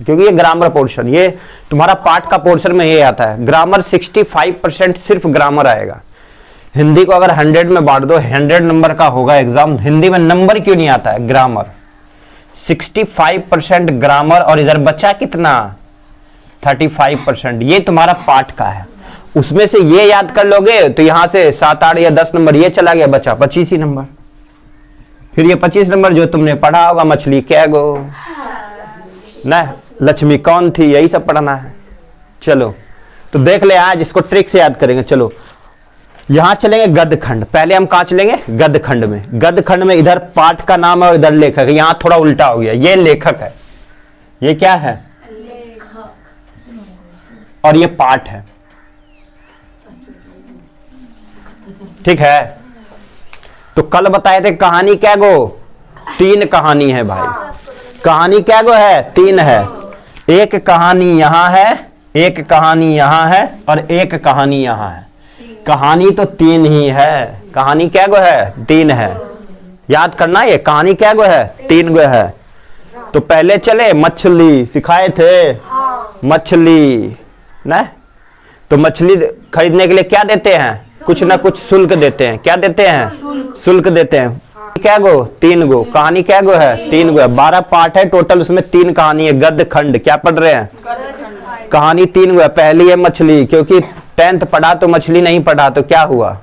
क्योंकि ये grammar portion, ये तुम्हारा पाठ का पोर्शन में ये आता है। ग्रामर 65% सिर्फ ग्रामर आएगा। हिंदी को अगर 100 में बांट दो, 100 नंबर का होगा एग्जाम। हिंदी में नंबर क्यों नहीं आता है? ग्रामर 65% ग्रामर, और इधर बचा कितना? 35%। ये तुम्हारा पाठ का है। उसमें से ये याद कर लोगे तो यहां से 7, 8 या 10 नंबर ये चला गया, बचा 25 ही नंबर। फिर ये 25 नंबर जो तुमने पढ़ा होगा, मछली क्या गो ना, लक्ष्मी कौन थी, यही सब पढ़ना है। चलो तो देख ले, आज इसको ट्रिक से याद करेंगे। चलो यहां चलेंगे गद्य खंड। पहले हम कहां चलेंगे? गद्य खंड में। गद्य खंड में इधर पाठ का नाम है और इधर लेखक है। यहां थोड़ा उल्टा हो गया, ये लेखक है, ये क्या है? और ये पाठ है। ठीक है, तो कल बताए थे कहानी क्या गो? 3 कहानी है भाई। कहानी क्या गो है? 3 है। एक कहानी यहां है, एक कहानी यहां है, और एक कहानी यहां है। कहानी तो 3 ही है। कहानी क्या गो है? 3 है। याद करना, ये कहानी क्या गो है? 3 गो है। तो पहले चले मछली, सिखाए थे मछली ना। तो मछली खरीदने के लिए क्या देते हैं? कुछ ना कुछ शुल्क देते हैं। क्या देते हैं? शुल्क देते हैं। क्या गो? 3 गो। कहानी क्या गो है? 3 गो है। 12 पार्ट है टोटल, उसमें 3 कहानी है। गद्य खंड क्या पढ़ रहे हैं? कहानी 3 गो है। पहली है मछली, क्योंकि 10th पढ़ा तो मछली नहीं पढ़ा, तो क्या हुआ?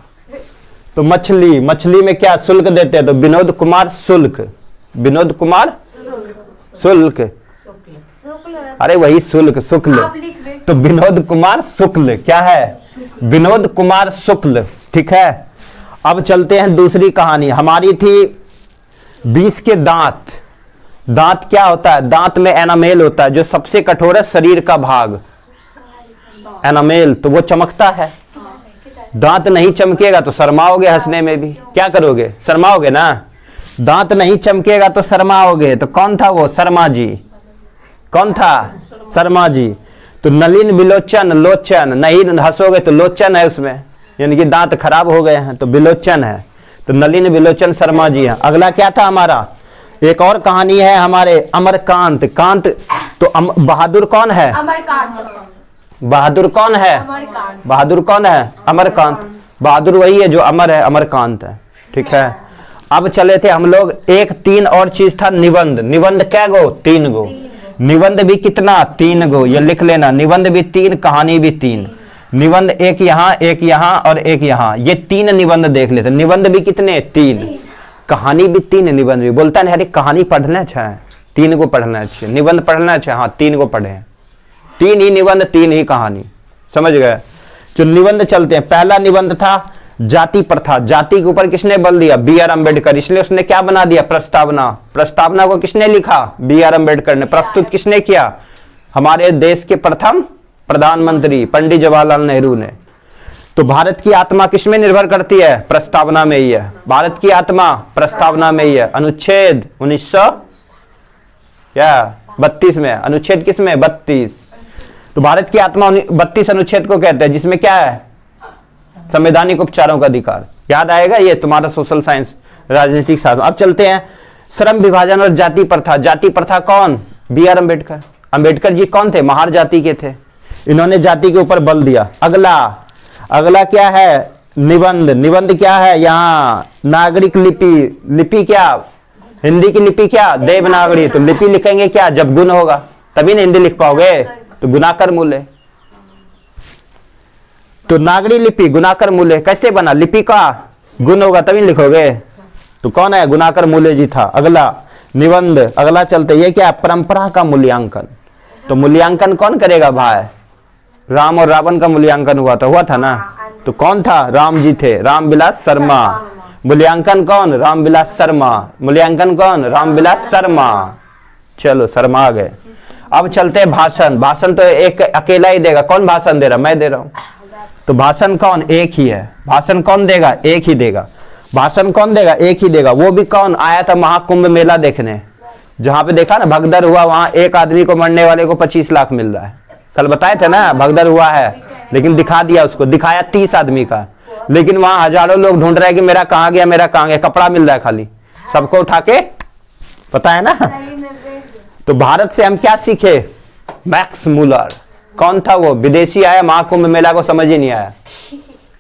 तो मछली, मछली में क्या शुल्क देते हैं? तो विनोद कुमार शुल्क, विनोद कुमार शुल्क, अरे वही शुल्क, शुक्ल। तो विनोद कुमार शुक्ल क्या है? विनोद कुमार शुक्ल। ठीक है, अब चलते हैं दूसरी कहानी। हमारी थी 20 के दांत। दांत क्या होता है? दांत में एनामेल होता है, जो सबसे कठोर है शरीर का भाग, एनामेल। तो वो चमकता है। दांत नहीं चमकेगा तो शर्माओगे हंसने में भी। क्या करोगे? शर्माओगे ना। दांत नहीं चमकेगा तो शर्माओगे। तो कौन था वो? शर्मा जी। कौन था? शर्मा जी। तो नलिन विलोचन, लोचन, नहीं हंसोगे तो लोचन है उसमें, यानी कि दांत खराब हो गए हैं, तो विलोचन है। तो नलिन विलोचन शर्मा जी हैं। अगला क्या था हमारा? एक और कहानी है हमारे, अमरकांत। कांत तो बहादुर कौन है? अमरकांत। बहादुर कौन है? बहादुर कौन है? अमरकांत। बहादुर वही है जो अमर है, अमरकांत है। ठीक है, अब चले थे हम लोग, एक 3 और चीज था, निबंध। निबंध क्या गो? 3 गो। निबंध भी कितना? 3 गो। ये लिख लेना, निबंध भी 3, कहानी भी 3। निबंध एक यहाँ, एक यहाँ और एक यहाँ, ये 3 निबंध देख लेते। निबंध भी कितने? 3। कहानी भी 3, निबंध भी। बोलता नहीं अरे कहानी पढ़ना अच्छा है, 3 को पढ़ना अच्छा, निबंध पढ़ना अच्छा, हाँ 3 को पढ़े। 3 ही निबंध, 3 ही कहानी। समझ गए? जो निबंध चलते हैं, पहला निबंध था जाति प्रथा। जाति के ऊपर किसने बल दिया? B.R. अम्बेडकर। इसलिए उसने क्या बना दिया? प्रस्तावना। प्रस्तावना को किसने लिखा? B.R. अम्बेडकर ने। प्रस्तुत किसने किया? हमारे देश के प्रथम प्रधानमंत्री पंडित जवाहरलाल नेहरू ने। तो भारत की आत्मा किसमें निर्भर करती है? प्रस्तावना में ही है। भारत की आत्मा प्रस्तावना में ही है। अनुच्छेद 1932 में। अनुच्छेद किसमें? 32। तो भारत की आत्मा 32 अनुच्छेद को कहते हैं, जिसमें क्या है? संवैधानिक उपचारों का अधिकार। याद आएगा ये तुम्हारा सोशल साइंस, राजनीतिक शास्त्र। अब चलते हैं श्रम विभाजन और जाति प्रथा। जाति प्रथा कौन? B.R. अम्बेडकर। अम्बेडकर जी कौन थे? महार जाति के थे। इन्होंने जाति के ऊपर बल दिया। अगला क्या है? निबंध। निबंध क्या है? यहाँ नागरिक लिपि। लिपि क्या? हिंदी की लिपि क्या? देवनागरी। तो लिपि लिखेंगे क्या? जब गुण होगा तभी ना हिंदी लिख पाओगे। तो गुणाकर मूल्य। तो नागरी लिपि गुणाकर मूल्य कैसे बना? लिपि का गुण होगा तभी लिखोगे। तो कौन है? गुणाकर मूल्य जी था। अगला निबंध। अगला चलते, ये क्या? परंपरा का मूल्यांकन। तो मूल्यांकन कौन करेगा भाई? राम और रावण का मूल्यांकन हुआ था ना। तो कौन था? राम जी थे, रामविलास शर्मा। मूल्यांकन कौन? रामविलास शर्मा। मूल्यांकन कौन? रामविलास शर्मा। चलो शर्मा आ गए। अब चलते हैं भाषण। भाषण तो एक अकेला ही देगा। कौन भाषण दे रहा? मैं दे रहा हूं। तो भाषण कौन? एक ही है। भाषण कौन देगा? एक ही देगा। भाषण कौन देगा? एक ही देगा। वो भी कौन? आया था महाकुंभ मेला देखने, जहां पे देखा ना भगदड़ हुआ, वहां एक आदमी को मरने वाले को 25 लाख मिल रहा है। कल बताए थे ना भगदड़ हुआ है, लेकिन दिखा दिया उसको, दिखाया 30 आदमी का, लेकिन वहां हजारों लोग ढूंढ रहे हैं कि मेरा कहां गया, मेरा कहां गया। कपड़ा मिल रहा है खाली, सबको उठा के, पता है ना। तो भारत से हम क्या सीखे? Max Muller. कौन था वो? विदेशी आया, महाकुंभ मेला को समझ ही नहीं आया।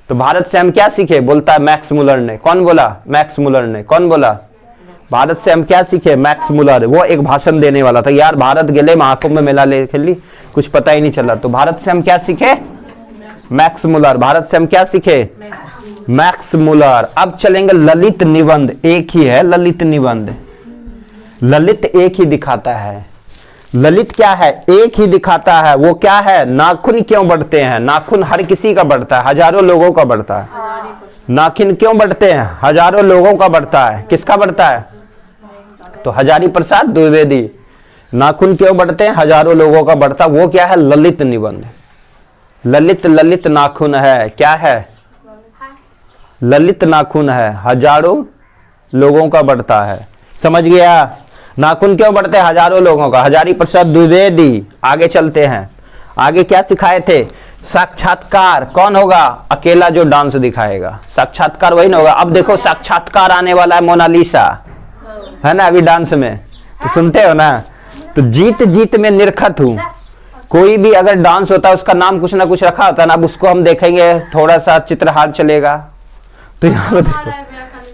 तो भारत से हम क्या सीखे? बोलता है मैक्स मुलर ने। कौन बोला? मैक्स मुलर ने। कौन बोला? भारत से हम क्या सीखे? Max Muller. वो एक भाषण देने वाला था, यार भारत गेले महाकुंभ मेला ले खेली, कुछ पता ही नहीं चला। तो भारत से हम क्या सीखे? Max Muller. भारत से हम क्या सीखे? Max Muller. अब चलेंगे ललित निबंध। एक ही है ललित निबंध। ललित एक ही दिखाता है। ललित क्या है? एक ही दिखाता है। वो क्या है? नाखून क्यों बढ़ते हैं? नाखून हर किसी का बढ़ता है, हजारों लोगों का बढ़ता है। नाखून क्यों बढ़ते हैं? हजारों लोगों का बढ़ता है। किसका बढ़ता है? तो हजारी प्रसाद द्विवेदी। नाखून क्यों बढ़ते हैं? हजारों लोगों का बढ़ता। वो क्या है? ललित निबंध। ललित ललित नाखून है। क्या है? ललित नाखून है, हजारों लोगों का बढ़ता है। समझ गया? नाखून क्यों बढ़ते हैं? हजारों लोगों का। हजारी प्रसाद द्विवेदी। आगे चलते हैं। आगे क्या सिखाए थे? साक्षात्कार। कौन होगा? अकेला जो डांस दिखाएगा। साक्षात्कार वही ना होगा। अब देखो साक्षात्कार आने वाला है मोनालिसा, है ना, अभी डांस में तो सुनते हो ना। तो जीत जीत में निरखत हूं। कोई भी अगर डांस होता है उसका नाम कुछ ना कुछ रखा होता है ना। अब उसको हम देखेंगे, थोड़ा सा चित्रहार चलेगा। तो यहाँ देखो,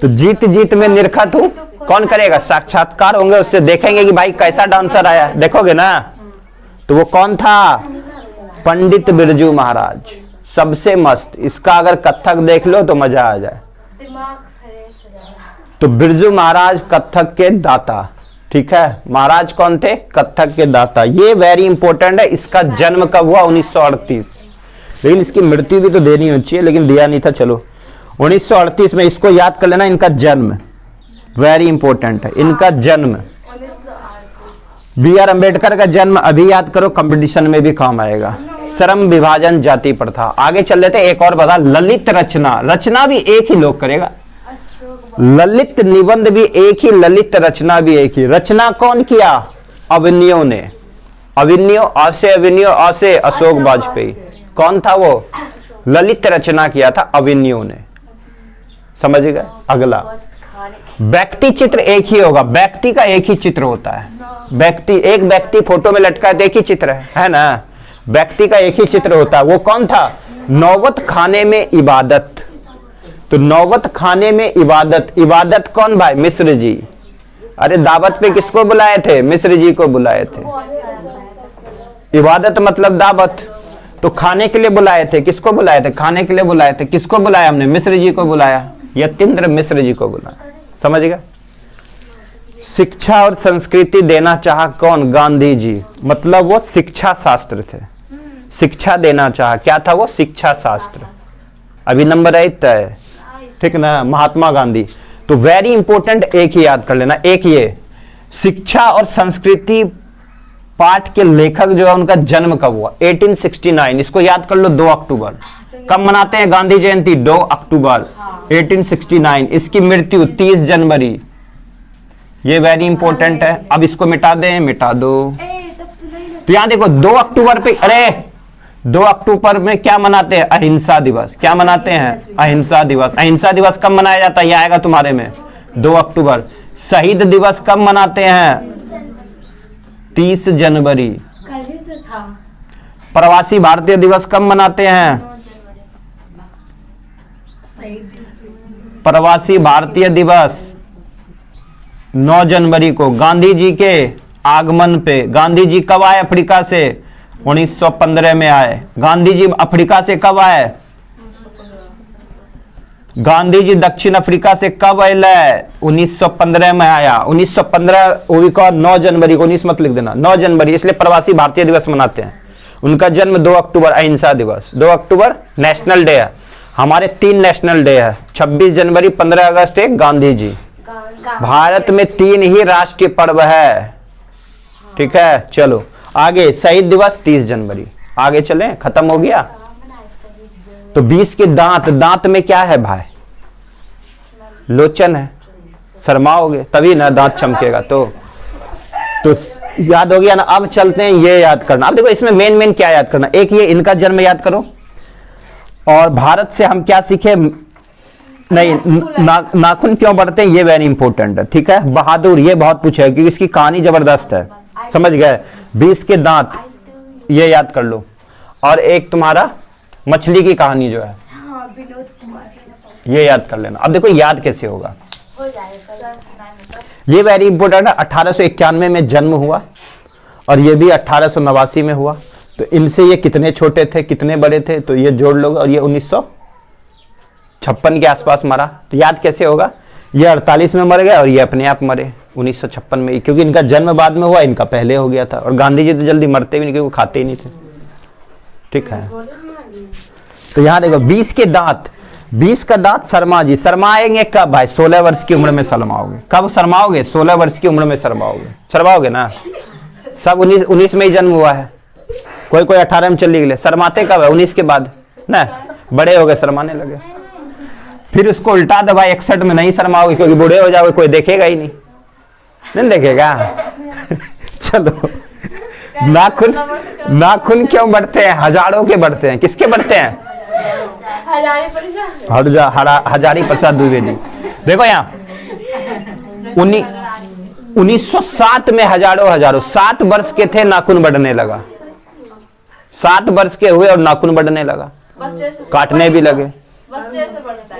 तो जीत जीत में निरखत हूं। कौन करेगा? साक्षात्कार होंगे, उससे देखेंगे कि भाई कैसा डांसर आया। देखोगे ना। तो वो कौन था? पंडित बिरजू महाराज। सबसे मस्त। इसका अगर कथक देख लो तो मजा आ जाए। तो बिरजू महाराज कथक के दाता। ठीक है, महाराज कौन थे? कथक के दाता। ये वेरी इंपॉर्टेंट है। इसका जन्म कब हुआ? 1938। लेकिन इसकी मृत्यु भी तो देनी होनी चाहिए, लेकिन दिया नहीं था। चलो 1938 में। इसको याद कर लेना, इनका जन्म वेरी इंपॉर्टेंट है। इनका जन्म बी आर अम्बेडकर का जन्म अभी याद करो, कंपटीशन में भी काम आएगा। श्रम विभाजन जाति प्रथा। आगे चल लेते। एक और बता, ललित रचना। रचना भी एक ही लोग करेगा। ललित निबंध भी एक ही, ललित रचना भी एक ही। रचना कौन किया? अविन्यो ने। अविन्यो, आसे अविन्यो, आसे अशोक वाजपेयी। कौन था वो? ललित रचना किया था अविन्यो ने। समझ गए? अगला, व्यक्ति चित्र एक ही होगा। व्यक्ति का एक ही चित्र होता है। व्यक्ति, एक व्यक्ति फोटो में लटका है, एक ही चित्र है ना। व्यक्ति का एक ही चित्र होता है। वो कौन था? नौबत खाने में इबादत। तो नौबत खाने में इबादत। इबादत कौन भाई? मिश्र जी। अरे दावत पे किसको बुलाए थे? मिश्र जी को बुलाए थे। इबादत मतलब दावत। तो खाने के लिए बुलाए थे। किसको बुलाए थे? खाने के लिए बुलाए थे। किसको बुलाया हमने? मिश्र जी को बुलाया। यतीन्द्र मिश्र जी को बुलाया। समझ गया? शिक्षा और संस्कृति देना चाहा कौन? गांधी जी। मतलब वो शिक्षा शास्त्र थे। शिक्षा देना चाहा। क्या था वो? शिक्षा शास्त्र। अभी नंबर 8 है, ठीक ना। महात्मा गांधी। तो वेरी इंपॉर्टेंट, एक ही याद कर लेना। एक ये शिक्षा और संस्कृति पाठ के लेखक जो है उनका जन्म कब हुआ? 1869। इसको याद कर लो, 2 अक्टूबर। कब मनाते हैं गांधी जयंती? 2 अक्टूबर 1869। इसकी मृत्यु 30 जनवरी। ये वेरी इंपॉर्टेंट है। अब इसको मिटा दें, मिटा दो। तो यहां देखो 2 अक्टूबर पे, अरे 2 अक्टूबर में क्या मनाते हैं? अहिंसा दिवस। क्या मनाते हैं? अहिंसा दिवस। अहिंसा दिवस कब मनाया जाता है? ये आएगा तुम्हारे में, 2 अक्टूबर। शहीद दिवस कब मनाते हैं? 30 जनवरी। प्रवासी भारतीय दिवस कब मनाते हैं? प्रवासी भारतीय दिवस 9 जनवरी को, गांधी जी के आगमन पे। गांधी जी कब आए अफ्रीका से? 1915 में आए। गांधी जी अफ्रीका से कब आए? गांधी जी दक्षिण अफ्रीका से कब आए? 1915 में आया। 1915 वो भी कौन? 9 जनवरी को। 19 मत लिख देना, 9 जनवरी। इसलिए प्रवासी भारतीय दिवस मनाते हैं। उनका जन्म 2 अक्टूबर, अहिंसा दिवस। 2 अक्टूबर नेशनल डे है। हमारे 3 नेशनल डे है, 26 जनवरी, 15 अगस्त, एक गांधी जी। भारत में 3 ही राष्ट्रीय पर्व है। ठीक है, चलो आगे। शहीद दिवस 30 जनवरी। आगे चलें, खत्म हो गया। तो 20 के दांत। दांत में क्या है भाई? लोचन है। शर्माओगे तभी ना दांत चमकेगा। तो याद हो गया ना। अब चलते हैं, ये याद करना। अब देखो इसमें मेन क्या याद करना। एक ये इनका जन्म याद करो। और भारत से हम क्या सीखे? नहीं, नाखून क्यों बढ़ते हैं, ये वेरी इंपॉर्टेंट है। ठीक है, बहादुर, ये बहुत पूछा है क्योंकि इसकी कहानी जबरदस्त है। समझ गए? 20 के दांत। ये याद कर लो, और एक तुम्हारा मछली की कहानी जो है विनोद कुमार। ये याद कर लेना। अब देखो याद कैसे होगा, हो जाएगा। ये वेरी इंपॉर्टेंट है। 1891 में जन्म हुआ और ये भी 1889 में हुआ। तो इनसे ये कितने छोटे थे कितने बड़े थे, तो ये जोड़ लोगे, और ये 1956 के आसपास मरा। तो याद कैसे होगा, ये 48 में मर गया और ये अपने आप मरे 1956 में, क्योंकि इनका जन्म बाद में हुआ, इनका पहले हो गया था। और गांधी जी तो जल्दी मरते भी नहीं, क्योंकि वो खाते ही नहीं थे। ठीक है, तो यहाँ देखो 20 के दांत, 20 का दांत शर्मा जी। शर्माएंगे कब भाई, 16 वर्ष की उम्र में शर्माओगे। कब शर्माओगे, 16 वर्ष की उम्र में शर्माओगे। शर्माओगे ना, सब 19 में ही जन्म हुआ है, कोई कोई 18 में चली गए। शर्माते कब है, 19 के बाद ना, बड़े हो गए शर्माने लगे। फिर उसको उल्टा दो भाई, 61 में नहीं शर्माओगे, क्योंकि बूढ़े हो जाओगे, कोई देखेगा ही नहीं, नहीं देखेगा। चलो, नाखून क्यों बढ़ते हैं, हजारों के बढ़ते हैं, किसके बढ़ते हैं, हजारी प्रसाद दुबे जी। देखो यहाँ 1907 में हजारों 7 वर्ष के थे, नाखून बढ़ने लगा। 7 वर्ष के हुए और नाखून बढ़ने लगा, काटने भी लगे।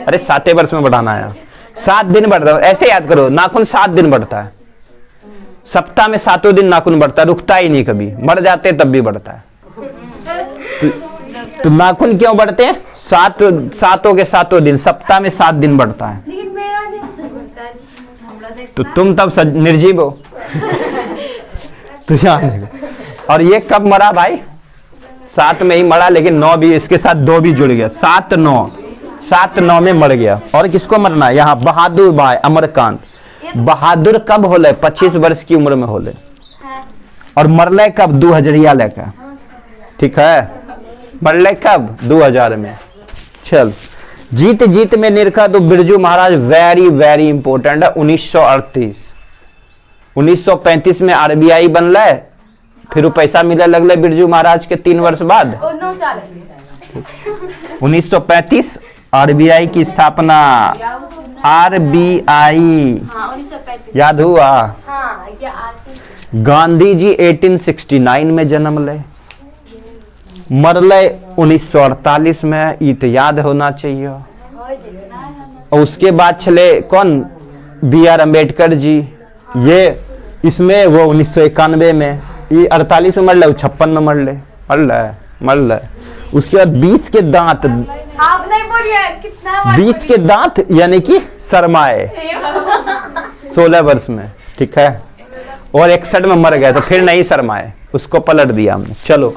अरे 7 वर्ष में बढ़ाना है, 7 दिन बढ़ता है। ऐसे याद करो, नाखून 7 दिन बढ़ता है, सप्ताह में 7 दिन नाखून बढ़ता है, रुकता ही नहीं कभी, मर जाते तब भी बढ़ता है। तो नाखून क्यों बढ़ते हैं, 7 के 7 दिन, सप्ताह में 7 दिन बढ़ता है। लेकिन मेरा नहीं बढ़ता है, तो तुम तब निर्जीव हो। तो और ये कब मरा भाई, 7 में ही मरा, लेकिन 9 भी इसके साथ 2 भी जुड़ गया, 7-9 में मर गया। और किसको मरना है यहाँ, बहादुर भाई अमरकांत। बहादुर कब होले, 25 वर्ष की उम्र में होले, और मरले कब, 2000 लेकर। ठीक है, मरले कब, 2000 में। चल, जीत जीत में निरखा तो Birju Maharaj very very important है। 1935 में RBI बनल, फिर वो पैसा मिले लगले बिरजू महाराज के 3 वर्ष बाद। 1935 RBI की स्थापना, RBI याद हुआ। गांधी जी 1869 में जन्म ले, मरले 1948 में, ये तो याद होना चाहिए। और उसके बाद चले कौन, BR अम्बेडकर जी, ये इसमें वो 1991 में, ये 48 में मरले, 56 में मरले। उसके बाद 20 के दांत, आप नहीं बोलिए कितना 20 के दांत यानी कि शर्माए 16 वर्ष में। ठीक है, और 61 में मर गए, तो फिर नहीं शर्माए, उसको पलट दिया हमने। चलो